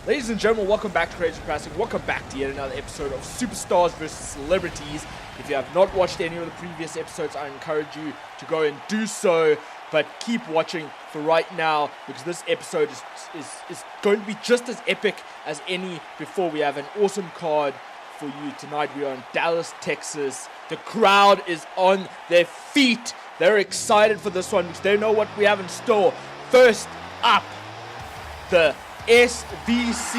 Ladies and gentlemen, welcome back to Pro-Wrasslin. Welcome back to yet another episode of Superstars vs. Celebrities. If you have not watched any of the previous episodes, I encourage you to go and do so. But keep watching for right now, because this episode is going to be just as epic as any before. We have an awesome card for you tonight. We are in Dallas, Texas. The crowd is on their feet. They're excited for this one because they know what we have in store. First up, the SVC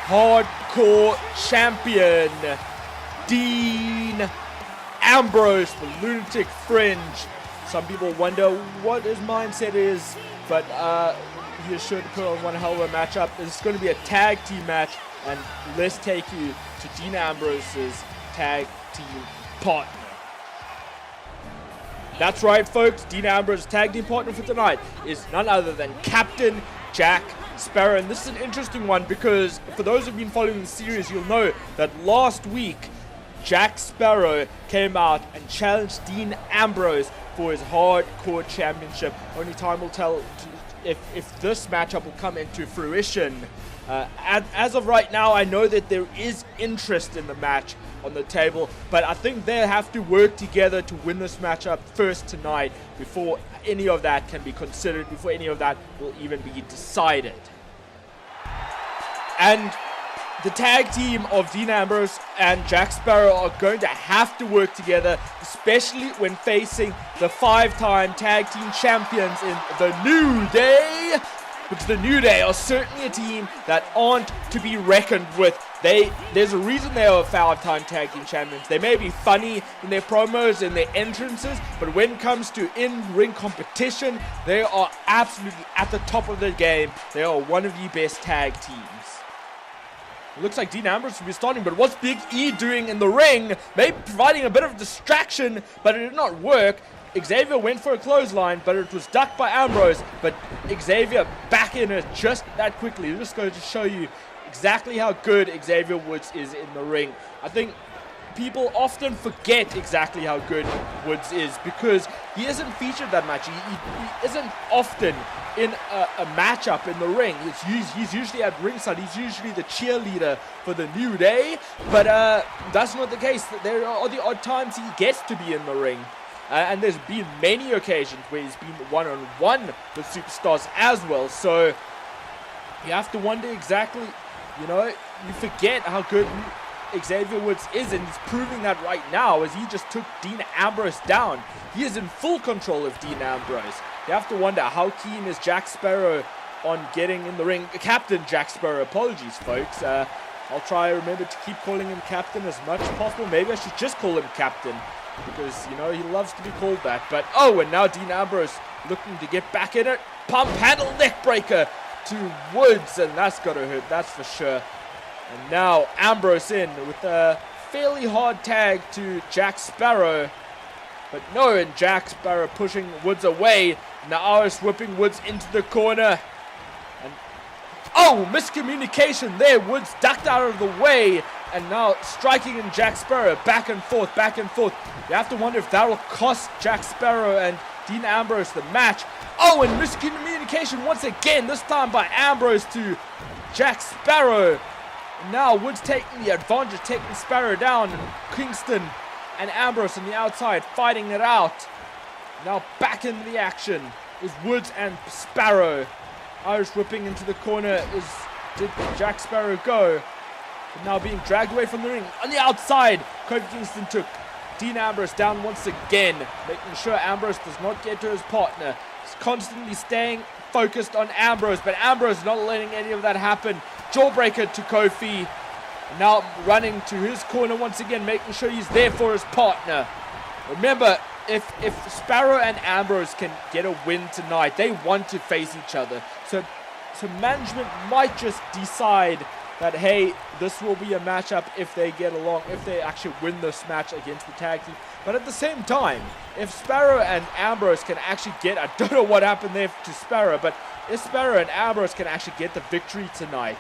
Hardcore Champion, Dean Ambrose, the Lunatic Fringe. Some people wonder what his mindset is, but he is sure to put on one hell of a matchup. This is going to be a tag team match, and let's take you to Dean Ambrose's tag team partner. That's right, folks. Dean Ambrose's tag team partner for tonight is none other than Captain Jack Sparrow. And this is an interesting one because for those who've been following the series, you'll know that last week Jack Sparrow came out and challenged Dean Ambrose for his Hardcore Championship. Only time will tell if this matchup will come into fruition. As of right now, I know that there is interest in the match on the table, but I think they have to work together to win this matchup first tonight before any of that can be considered, before any of that will even be decided. And the tag team of Dean Ambrose and Jack Sparrow are going to have to work together, especially when facing the 5-time tag team champions in the New Day, because the New Day are certainly a team that aren't to be reckoned with. There's a reason they are 5-time tag team champions. They may be funny in their promos and their entrances, but when it comes to in-ring competition, they are absolutely at the top of their game. They are one of the best tag teams. It looks like Dean Ambrose will be starting, but what's Big E doing in the ring? Maybe providing a bit of distraction, but it did not work. Xavier went for a clothesline, but it was ducked by Ambrose, but Xavier back in it just that quickly. I'm just going to show you exactly how good Xavier Woods is in the ring. I think people often forget exactly how good Woods is because he isn't featured that much. He isn't often in a matchup in the ring. He's usually at ringside. He's usually the cheerleader for the New Day, but that's not the case. There are the odd times he gets to be in the ring. And there's been many occasions where he's been one-on-one with superstars as well. So you have to wonder exactly, you forget how good Xavier Woods is, and he's proving that right now as he just took Dean Ambrose down. He is in full control of Dean Ambrose. You have to wonder how keen is Jack Sparrow on getting in the ring. Captain Jack Sparrow, apologies folks. I'll try to remember to keep calling him Captain as much as possible. Maybe I should just call him Captain, because, he loves to be called that. But, and now Dean Ambrose looking to get back in it. Pump handle neck breaker to Woods, and that's got to hurt, that's for sure. And now Ambrose in with a fairly hard tag to Jack Sparrow. But no, and Jack Sparrow pushing Woods away. Now Irish whipping Woods into the corner. And miscommunication there. Woods ducked out of the way. And now striking in Jack Sparrow. Back and forth, back and forth. You have to wonder if that will cost Jack Sparrow and Dean Ambrose the match. And miscommunication once again. This time by Ambrose to Jack Sparrow. And now Woods taking the advantage, taking Sparrow down. And Kingston and Ambrose on the outside fighting it out. Now back into the action is Woods and Sparrow. Irish whipping into the corner. Did Jack Sparrow go? But now being dragged away from the ring. On the outside, Kofi Kingston took Dean Ambrose down once again, making sure Ambrose does not get to his partner. He's constantly staying focused on Ambrose, but Ambrose not letting any of that happen. Jawbreaker to Kofi. Now running to his corner once again, making sure he's there for his partner. Remember, if Sparrow and Ambrose can get a win tonight, they want to face each other. So management might just decide that, hey, this will be a matchup if they get along, if they actually win this match against the tag team. But at the same time, if Sparrow and Ambrose can actually get, I don't know what happened there to Sparrow, but if Sparrow and Ambrose can actually get the victory tonight,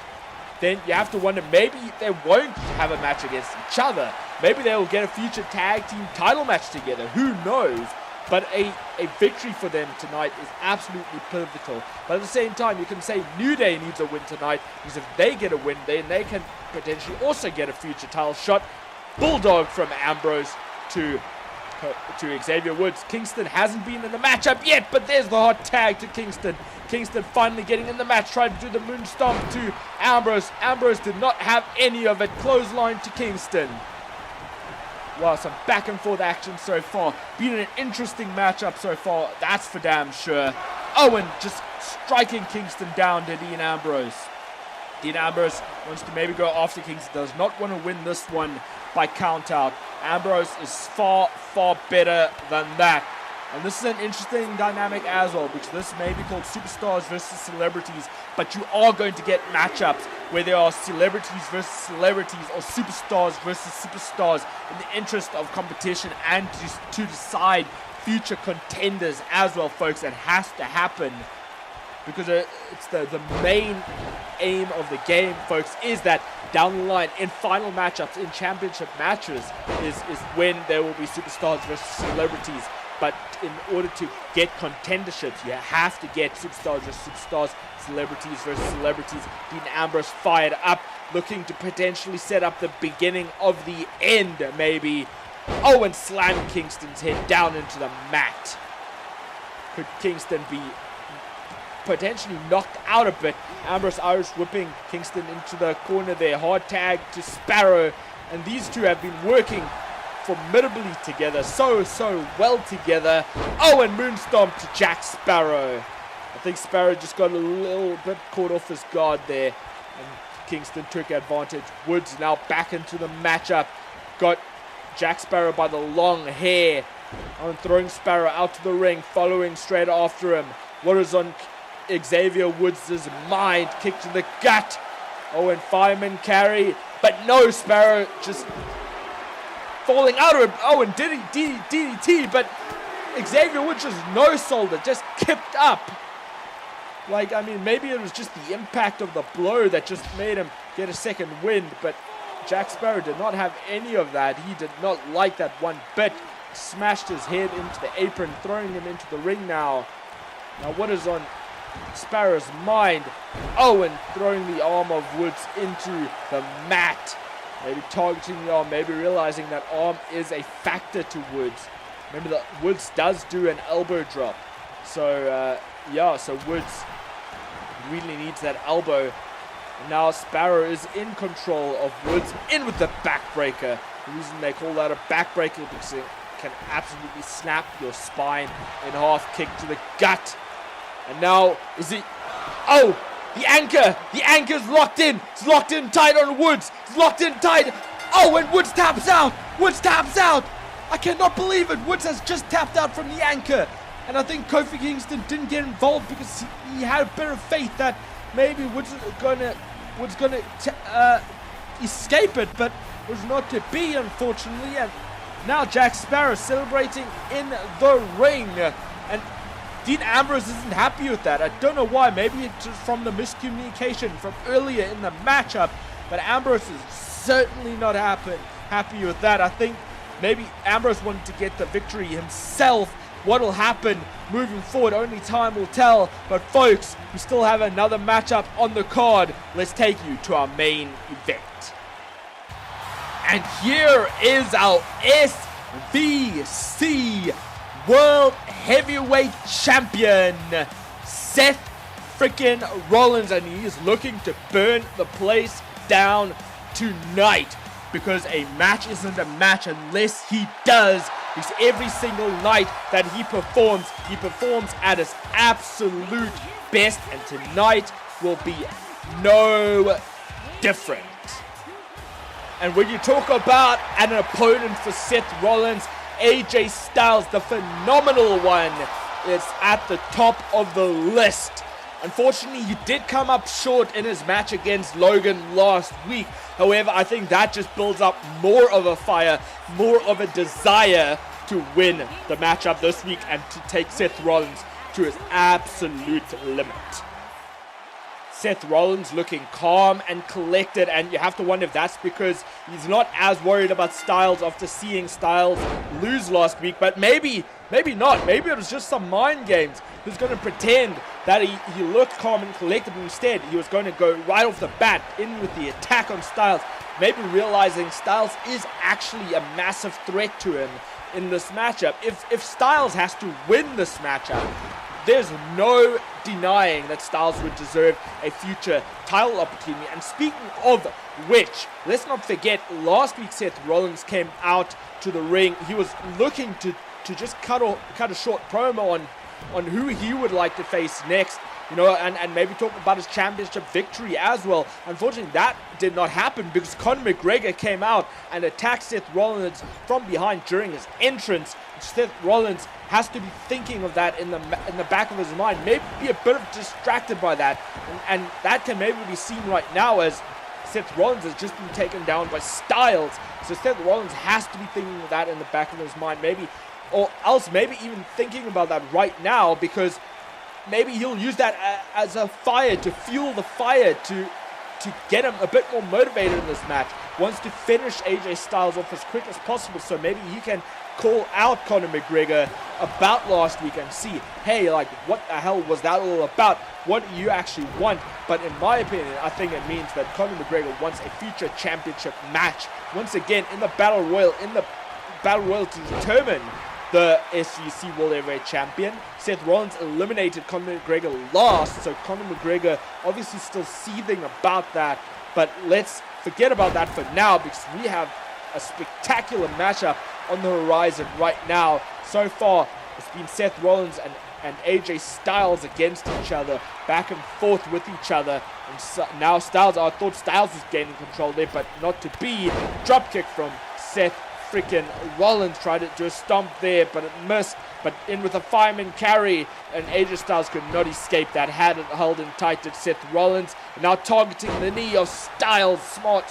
then you have to wonder, maybe they won't have a match against each other. Maybe they will get a future tag team title match together. Who knows? But a victory for them tonight is absolutely pivotal. But at the same time, you can say New Day needs a win tonight, because if they get a win, then they can potentially also get a future title shot. Bulldog from Ambrose to Xavier Woods. Kingston hasn't been in the matchup yet, but there's the hot tag to Kingston. Kingston finally getting in the match, tried to do the moon stomp to Ambrose. Ambrose did not have any of it. Clothesline to Kingston. Wow, some back and forth action so far. Been an interesting matchup so far, that's for damn sure. Owen just striking Kingston down to Dean Ambrose. Dean Ambrose wants to maybe go after Kingston, does not want to win this one by count out. Ambrose is far, far better than that. And this is an interesting dynamic as well, because this may be called superstars versus celebrities, but you are going to get matchups where there are celebrities versus celebrities or superstars versus superstars in the interest of competition and to decide future contenders as well, folks. It has to happen, because it's the main aim of the game, folks, is that down the line in final matchups, in championship matches, is when there will be superstars versus celebrities. But in order to get contenderships, you have to get superstars versus superstars, celebrities versus celebrities. Dean Ambrose fired up, looking to potentially set up the beginning of the end, maybe. Oh, and slam Kingston's head down into the mat. Could Kingston be potentially knocked out a bit? Ambrose Irish whipping Kingston into the corner there. Hard tag to Sparrow. And these two have been working formidably together, so well together. Oh, and moonstomp to Jack Sparrow. I think Sparrow just got a little bit caught off his guard there, and Kingston took advantage. Woods now back into the matchup. Got Jack Sparrow by the long hair. On throwing Sparrow out to the ring, following straight after him. What is on Xavier Woods' mind? Kick to the gut. Oh, and fireman carry, but no, Sparrow just falling out of it. Oh, and DDT, but Xavier Woods just no-sold it, just kicked up. Like, I mean, maybe it was just the impact of the blow that just made him get a second wind, but Jack Sparrow did not have any of that. He did not like that one bit. Smashed his head into the apron, throwing him into the ring now. Now, what is on Sparrow's mind? Oh, and throwing the arm of Woods into the mat. Maybe targeting the arm, maybe realizing that arm is a factor to Woods. Remember that Woods does do an elbow drop. So, yeah, so Woods really needs that elbow. And now Sparrow is in control of Woods, in with the backbreaker. The reason they call that a backbreaker is because it can absolutely snap your spine in half. Kick to the gut. And now, is he... Oh! The anchor's locked in. It's locked in tight on Woods. It's locked in tight. Oh, and Woods taps out. Woods taps out. I cannot believe it. Woods has just tapped out from the anchor. And I think Kofi Kingston didn't get involved because he had a bit of faith that maybe Woods gonna escape it, but was not to be, unfortunately. And now Jack Sparrow celebrating in the ring. And Dean Ambrose isn't happy with that. I don't know why. Maybe it's just from the miscommunication from earlier in the matchup. But Ambrose is certainly not happy with that. I think maybe Ambrose wanted to get the victory himself. What will happen moving forward, only time will tell. But folks, we still have another matchup on the card. Let's take you to our main event. And here is our SVC World Heavyweight Champion, Seth freaking Rollins, and he is looking to burn the place down tonight, because a match isn't a match unless he does. Because every single night that he performs at his absolute best, and tonight will be no different. And when you talk about an opponent for Seth Rollins, AJ Styles, the phenomenal one, is at the top of the list. Unfortunately, he did come up short in his match against Logan last week. However, I think that just builds up more of a fire, more of a desire to win the matchup this week and to take Seth Rollins to his absolute limit. Seth Rollins looking calm and collected, and you have to wonder if that's because he's not as worried about Styles after seeing Styles lose last week, but maybe maybe not. Maybe it was just some mind games. He was going to pretend that he looked calm and collected. Instead, he was going to go right off the bat in with the attack on Styles. Maybe realizing Styles is actually a massive threat to him in this matchup. If Styles has to win this matchup, there's no denying that Styles would deserve a future title opportunity. And speaking of which, let's not forget, last week Seth Rollins came out to the ring. He was looking to just cut a short promo on who he would like to face next, you know, and maybe talk about his championship victory as well. Unfortunately, that did not happen because Conor McGregor came out and attacked Seth Rollins from behind during his entrance. Seth Rollins has to be thinking of that in the back of his mind, maybe be a bit distracted by that, and that can maybe be seen right now as Seth Rollins has just been taken down by Styles. So Seth Rollins has to be thinking of that in the back of his mind, maybe, or else maybe even thinking about that right now, because maybe he'll use that as a fire to fuel the fire to get him a bit more motivated in this match. Wants to finish AJ Styles off as quick as possible, so maybe he can call out Conor McGregor about last week and see, hey, like, what the hell was that all about? What do you actually want? But in my opinion, I think it means that Conor McGregor wants a future championship match. Once again, in the Battle Royal, to determine the SEC World Heavyweight Champion. Seth Rollins eliminated Conor McGregor last, so Conor McGregor obviously still seething about that. But let's forget about that for now, because we have a spectacular matchup on the horizon right now. So far, it's been Seth Rollins and AJ Styles against each other, back and forth with each other. And so now Styles, I thought Styles was gaining control there, but not to be. Dropkick from Seth freaking Rollins, tried to do a stomp there, but it missed. But in with a fireman carry, and AJ Styles could not escape that. Had it held in tight at Seth Rollins. Now targeting the knee of Styles. Smart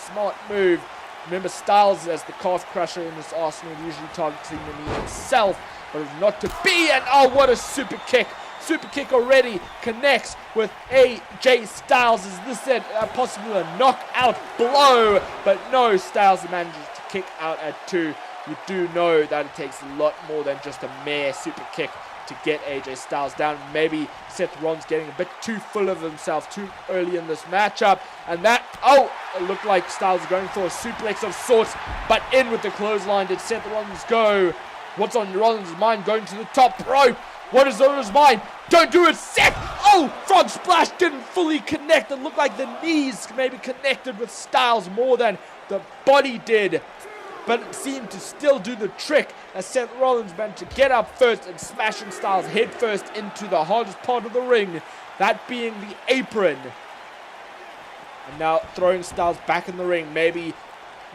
move. Remember, Styles, as the calf crusher in this arsenal, usually targeting the knee himself, but it's not to be. And oh, what a super kick! Super kick already connects with AJ Styles. Is this it? Possibly a knockout blow, but no, Styles manages to kick out at 2. You do know that it takes a lot more than just a mere super kick to get AJ Styles down. Maybe Seth Rollins getting a bit too full of himself too early in this matchup. And that, it looked like Styles going for a suplex of sorts, but in with the clothesline did Seth Rollins go. What's on Rollins' mind? Going to the top rope. What is on his mind? Don't do it, Seth! Oh, frog splash didn't fully connect. It looked like the knees maybe connected with Styles more than the body did. But it seemed to still do the trick as Seth Rollins managed to get up first and smashing Styles head first into the hardest part of the ring, that being the apron. And now throwing Styles back in the ring. Maybe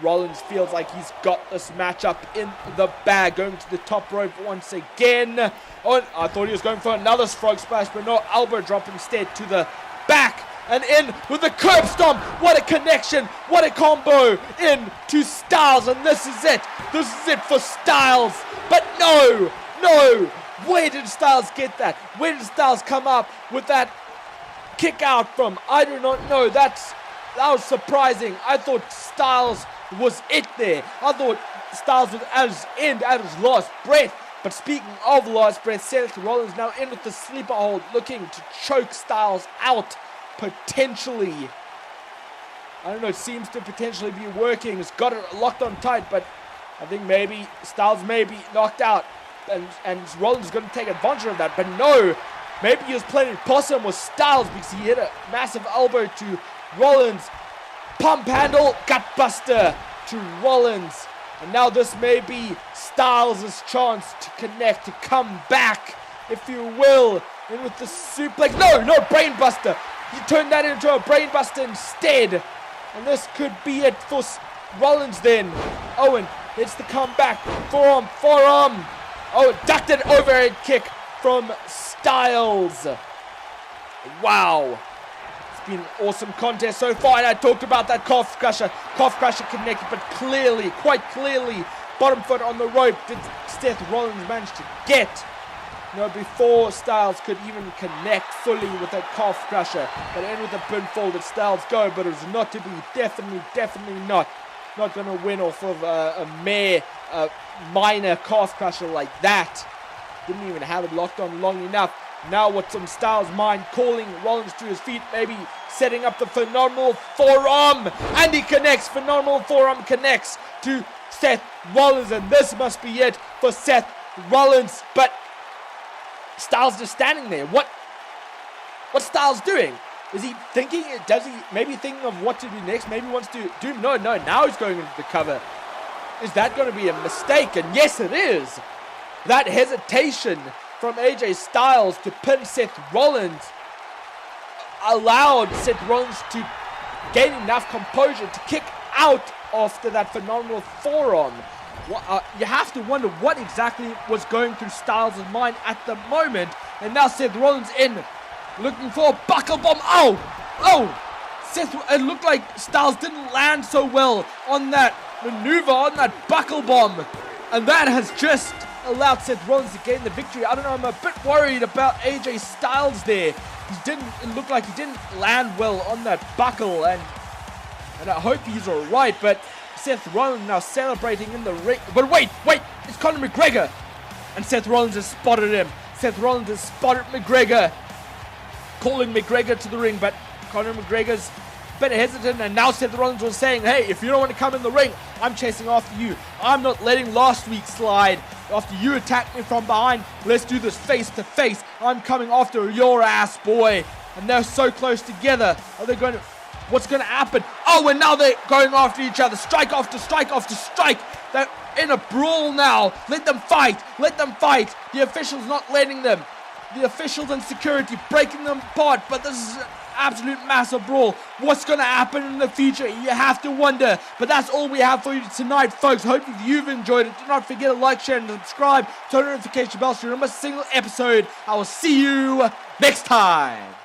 Rollins feels like he's got this matchup in the bag. Going to the top rope once again. Oh, I thought he was going for another frog splash, but no, elbow drop instead to the back. And in with the curb stomp. What a connection. What a combo in to Styles. And this is it. This is it for Styles. But no. Where did Styles get that? Where did Styles come up with that kick out from? I do not know. That was surprising. I thought Styles was it there. I thought Styles was at his end, at his last breath. But speaking of last breath, Seth Rollins now in with the sleeper hold, looking to choke Styles out. Potentially. I don't know, it seems to potentially be working. It's got it locked on tight, but I think maybe Styles may be knocked out. And Rollins is going to take advantage of that. But no, maybe he was playing possum with Styles because he hit a massive elbow to Rollins. Pump handle, gutbuster to Rollins. And now this may be Styles' chance to connect, to come back, if you will. In with the suplex. No, brainbuster. He turned that into a brainbuster instead. And this could be it for Rollins then. Owen, it's the comeback. Forearm. Oh, ducked an overhead kick from Styles. Wow. It's been an awesome contest so far. And I talked about that calf crusher. Calf crusher connected, but clearly, quite clearly, bottom foot on the rope did Seth Rollins manage to get. Before Styles could even connect fully with that calf crusher. But in with the pinfall did Styles go, but it was not to be. Definitely not. Not going to win off of a mere minor calf crusher like that. Didn't even have it locked on long enough. Now what's on Styles' mind, calling Rollins to his feet, maybe setting up the phenomenal forearm, and he connects. Phenomenal forearm connects to Seth Rollins, and this must be it for Seth Rollins. But Styles just standing there. What's Styles doing? Is he thinking? Does he maybe thinking of what to do next? Maybe he wants to do. No. Now he's going into the cover. Is that going to be a mistake? And yes, it is. That hesitation from AJ Styles to pin Seth Rollins allowed Seth Rollins to gain enough composure to kick out after that phenomenal forearm. You have to wonder what exactly was going through Styles' mind at the moment. And now Seth Rollins in, looking for a buckle bomb. Oh! It looked like Styles didn't land so well on that maneuver, on that buckle bomb. And that has just allowed Seth Rollins to gain the victory. I don't know, I'm a bit worried about AJ Styles there. It looked like he didn't land well on that buckle, and I hope he's alright. But Seth Rollins now celebrating in the ring. But wait, it's Conor McGregor. And Seth Rollins has spotted him. Seth Rollins has spotted McGregor, calling McGregor to the ring, but Conor McGregor's a bit hesitant, and now Seth Rollins was saying, hey, if you don't want to come in the ring, I'm chasing after you. I'm not letting last week slide. After you attacked me from behind, let's do this face to face. I'm coming after your ass, boy. And they're so close together. What's going to happen? Oh, and now they're going after each other. Strike after strike after strike. They're in a brawl now. Let them fight. The officials not letting them. The officials and security breaking them apart. But this is an absolute massive brawl. What's going to happen in the future? You have to wonder. But that's all we have for you tonight, folks. Hope you've enjoyed it. Do not forget to like, share, and subscribe. Turn on notification bell so you don't miss a single episode. I will see you next time.